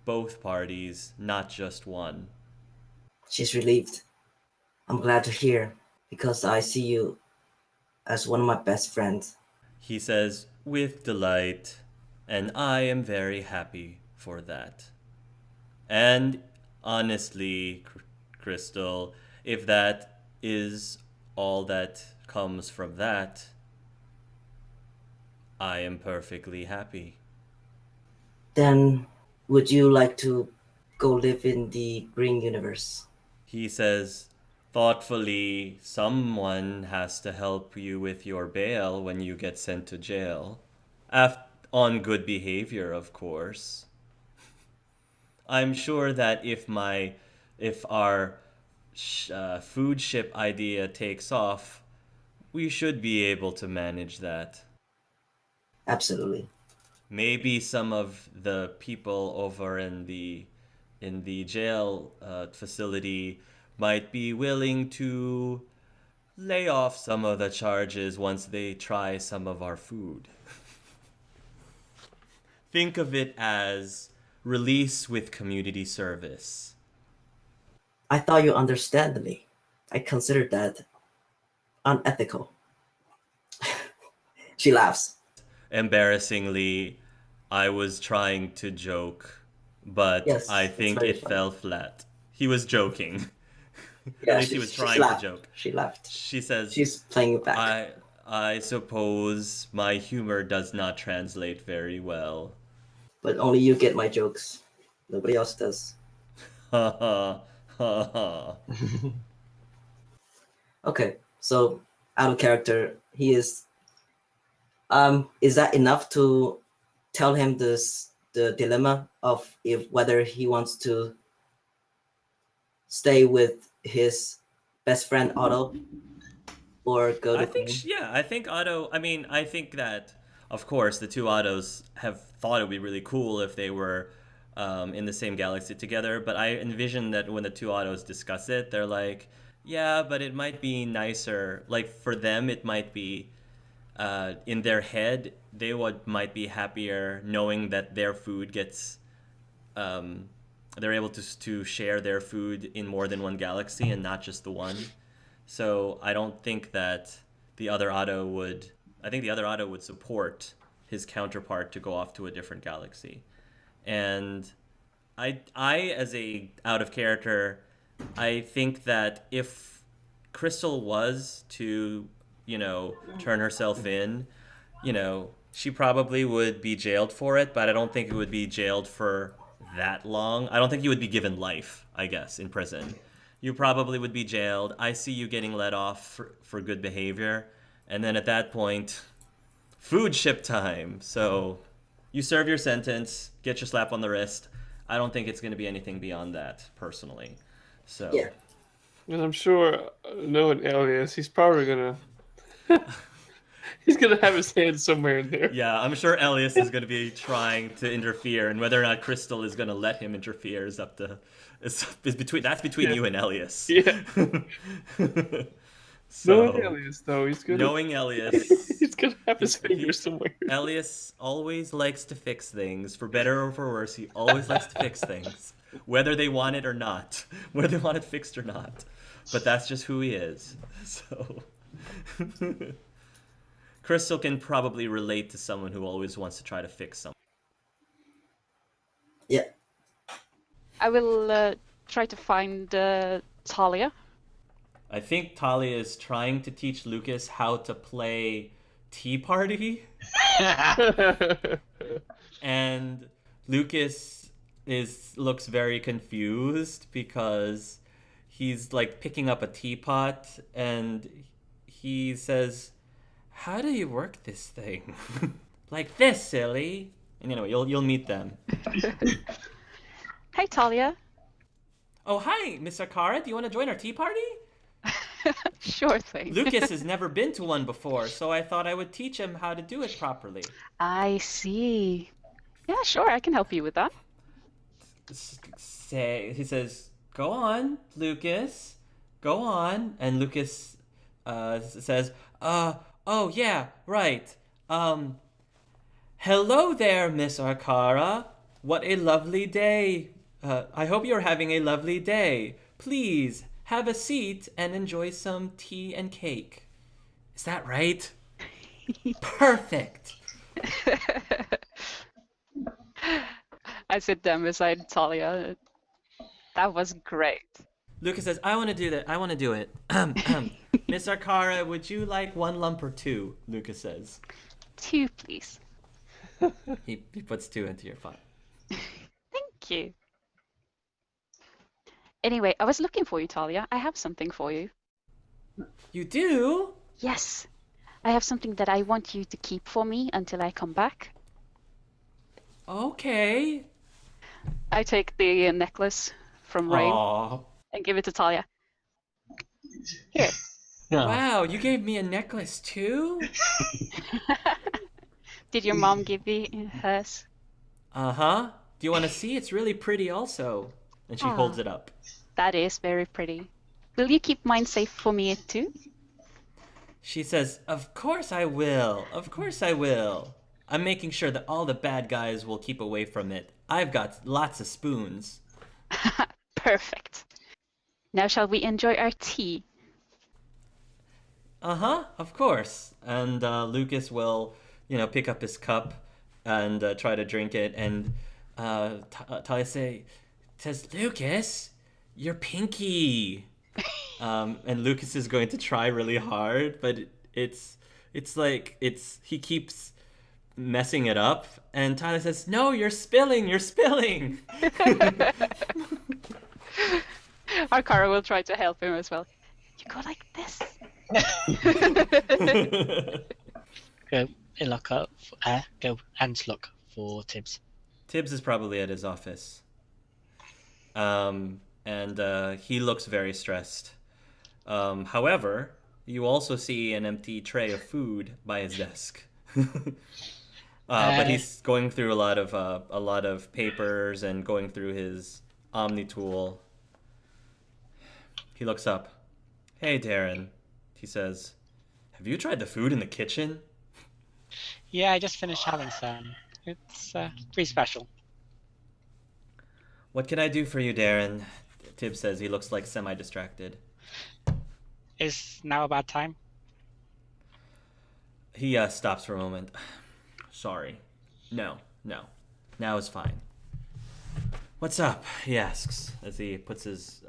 both parties, not just one. She's relieved. I'm glad to hear because I see you as one of my best friends. He says, with delight, and I am very happy for that. And honestly, Crystal, if that is all that comes from that, I am perfectly happy. Then, would you like to go live in the Green Universe? He says, thoughtfully, someone has to help you with your bail when you get sent to jail. On good behavior, of course. I'm sure that if our food ship idea takes off, we should be able to manage that. Absolutely. maybe some of the people over in the jail facility might be willing to lay off some of the charges once they try some of our food. Think of it as release with community service. I thought you understand me. I considered that unethical. She laughs. Embarrassingly, I was trying to joke, but Yes, I it's think very it funny. fell flat. He was joking. Yeah, At least he was she trying to laughed. joke. She laughed. She says, She's playing it back. I suppose my humor does not translate very well. But only you get my jokes. Nobody else does. Ha ha ha ha. Okay, so out of character, he is. Is that enough to tell him the dilemma of if whether he wants to stay with his best friend Otto or go to I think, Queen? I think Otto, I think that, of course, the two Ottos have thought it would be really cool if they were in the same galaxy together, but I envision that when the two Ottos discuss it, they're like, yeah, but it might be nicer. Like, for them, it might be, in their head, might be happier knowing that their food gets, they're able to share their food in more than one galaxy and not just the one. So I don't think that the other Otto would. I think the other Otto would support his counterpart to go off to a different galaxy. And I as a out of character, I think that if Crystal was to, turn herself in, she probably would be jailed for it, but I don't think it would be jailed for that long. I don't think you would be given life, I guess, in prison. You probably would be jailed. I see you getting let off for good behavior. And then at that point, food ship time. So you serve your sentence, get your slap on the wrist. I don't think it's going to be anything beyond that, personally. So Yeah. And I'm sure, knowing Elias, he's probably gonna he's gonna have his hand somewhere in there. yeah, I'm sure Elias is going to be trying to interfere, and whether or not Crystal is going to let him interfere is up to that's between Yeah. you and Elias. Yeah. So, Knowing Elias, though, he's gonna knowing Elias, he's gonna have his fingers somewhere. Elias always likes to fix things, for better or for worse. He always likes to fix things, whether they want it or not, whether they want it fixed or not. But that's just who he is. So, Crystal can probably relate to someone who always wants to try to fix something. Yeah. I will try to find Talia. I think Talia is trying to teach Lucas how to play Tea Party. And Lucas looks very confused because he's like picking up a teapot and he says, "How do you work this thing?" Like this, silly. And anyway, you'll meet them. Hey, Talia. Oh, hi, Miss Akara. Do you want to join our tea party? Sure thing. Lucas has never been to one before, so I thought I would teach him how to do it properly. I see. Yeah, sure, I can help you with that. He says, "Go on, Lucas. Go on." And Lucas says, oh yeah, right. Hello there, Miss Arcara. What a lovely day. I hope you're having a lovely day. Please have a seat and enjoy some tea and cake. Is that right? Perfect. I sit down beside Talia. That was great. Lucas says, "I want to do that. I want to do it." Miss Arcara, would you like one lump or two? Lucas says. 2, please. He puts 2 into your pot. Thank you. Anyway, I was looking for you, Talia. I have something for you. You do? Yes. I have something that I want you to keep for me until I come back. Okay. I take the necklace from Rain Aww. and give it to Talia. Here. Wow, you gave me a necklace too? Did your mom give you hers? Uh-huh. Do you want to see? It's really pretty also. And she holds Aw. it up. That is very pretty. Will you keep mine safe for me too? She says, "Of course I will. Of course I will. I'm making sure that all the bad guys will keep away from it. I've got lots of spoons." Perfect. Now shall we enjoy our tea? Uh-huh, of course. And Lucas will, pick up his cup and try to drink it. And Talia says, "Lucas, you're pinky." And Lucas is going to try really hard, but he keeps messing it up. And Tyler says, "No, you're spilling. Arkara will try to help him as well. You go like this. Go and look for Tibbs. Tibbs is probably at his office. And he looks very stressed. However, you also see an empty tray of food by his desk. But he's going through a lot of papers and going through his Omni tool. He looks up. "Hey, Darren," he says. "Have you tried the food in the kitchen?" Yeah, I just finished having some. It's pretty special. "What can I do for you, Darren?" Tibbs says. He looks like semi-distracted. Is now a bad time? He stops for a moment. "Sorry. No. Now is fine." "What's up?" he asks as he puts his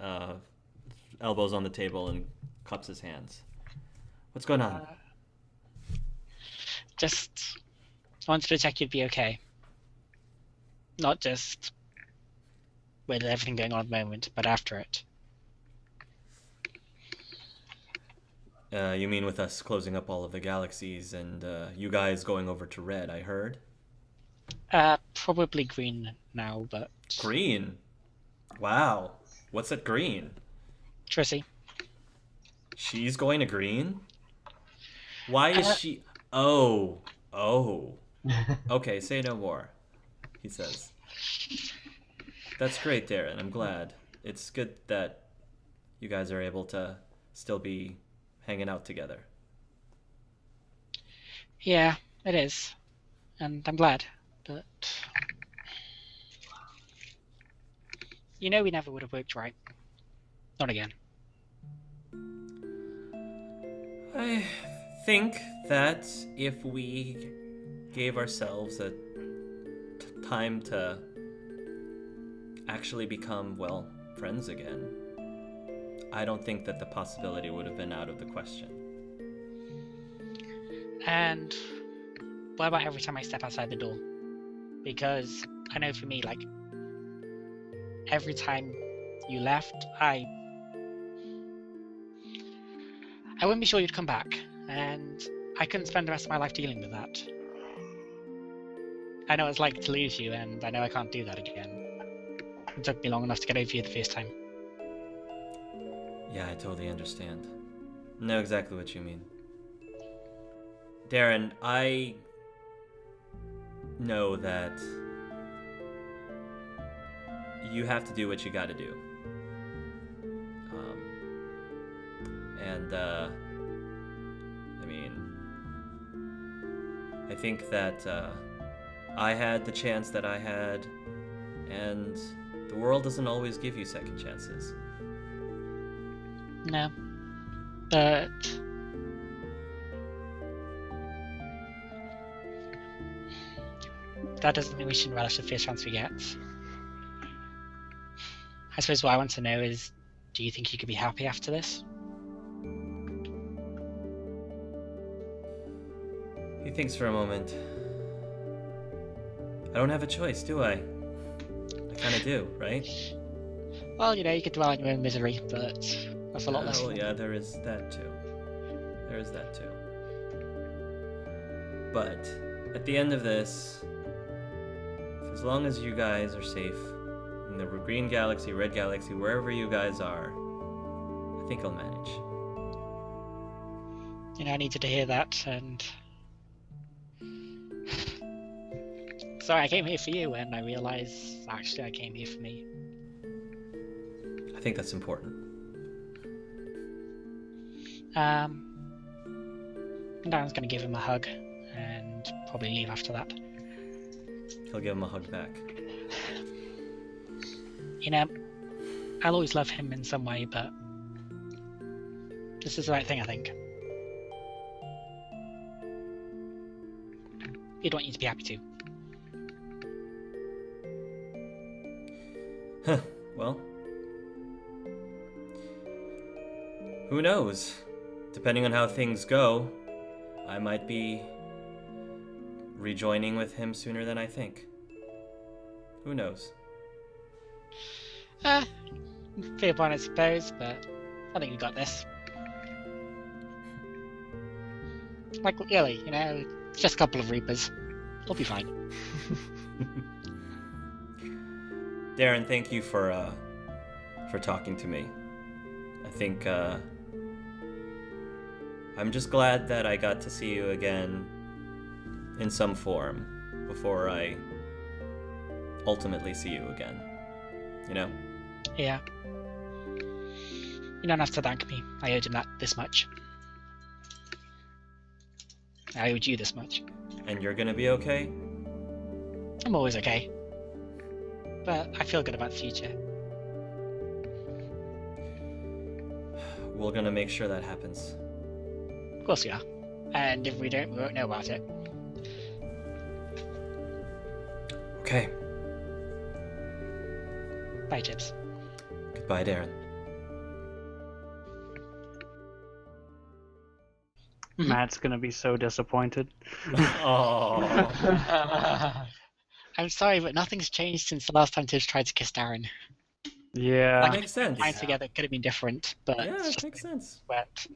elbows on the table and cups his hands. "What's going on?" Just wanted to check you'd be okay. Not just with everything going on at the moment, but after it. You mean with us closing up all of the galaxies and you guys going over to Red, I heard? Probably green now, but... Green? Wow. What's at green? Trissy. She's going to green? Why is she... Oh. Okay, say no more, he says. "That's great, Darren. I'm glad. It's good that you guys are able to still be hanging out together." Yeah, it is. And I'm glad, but... we never would have worked right. Not again. I think that if we gave ourselves a time to actually become, friends again, I don't think that the possibility would have been out of the question. And what about every time I step outside the door? Because I know for me, every time you left, I wouldn't be sure you'd come back, and I couldn't spend the rest of my life dealing with that. I know what it's like to lose you, and I know I can't do that again. It took me long enough to get over you the first time. Yeah, I totally understand. Know exactly what you mean. Darren, I know that you have to do what you gotta do. I think that I had the chance that I had, and the world doesn't always give you second chances. No. But... that doesn't mean we shouldn't relish the first chance we get. I suppose what I want to know is, do you think you could be happy after this? He thinks for a moment. I don't have a choice, do I? I kinda do, right? Well, you could dwell on your own misery, but that's a lot less Oh, fun. yeah, there is that too. But at the end of this, as long as you guys are safe in the green galaxy, red galaxy, wherever you guys are, I think I'll manage. I needed to hear that, and sorry, I came here for you, and I realised actually I came here for me. I think that's important. Darren's gonna give him a hug, and probably leave after that. He'll give him a hug back. You know, I'll always love him in some way, but this is the right thing, I think. He'd want you to be happy too. Huh. Well, who knows? Depending on how things go, I might be rejoining with him sooner than I think. Who knows? Fair point, I suppose, but I think we got this. Like, really, you know, it's just a couple of Reapers. We'll be fine. Darren, thank you for talking to me. I think I'm just glad that I got to see you again in some form before I ultimately see you again. You know? Yeah. You don't have to thank me. I owed him this much. I owed you this much. And you're gonna be okay? I'm always okay. But I feel good about the future. We're gonna make sure that happens. Of course we are. And if we don't, we won't know about it. Okay. Bye, Chips. Goodbye, Darren. Matt's gonna be so disappointed. Oh. I'm sorry, but nothing's changed since the last time Tish tried to kiss Darren. Yeah. That makes sense. Time together could have been different, but Yeah, it's it just makes sense. wet.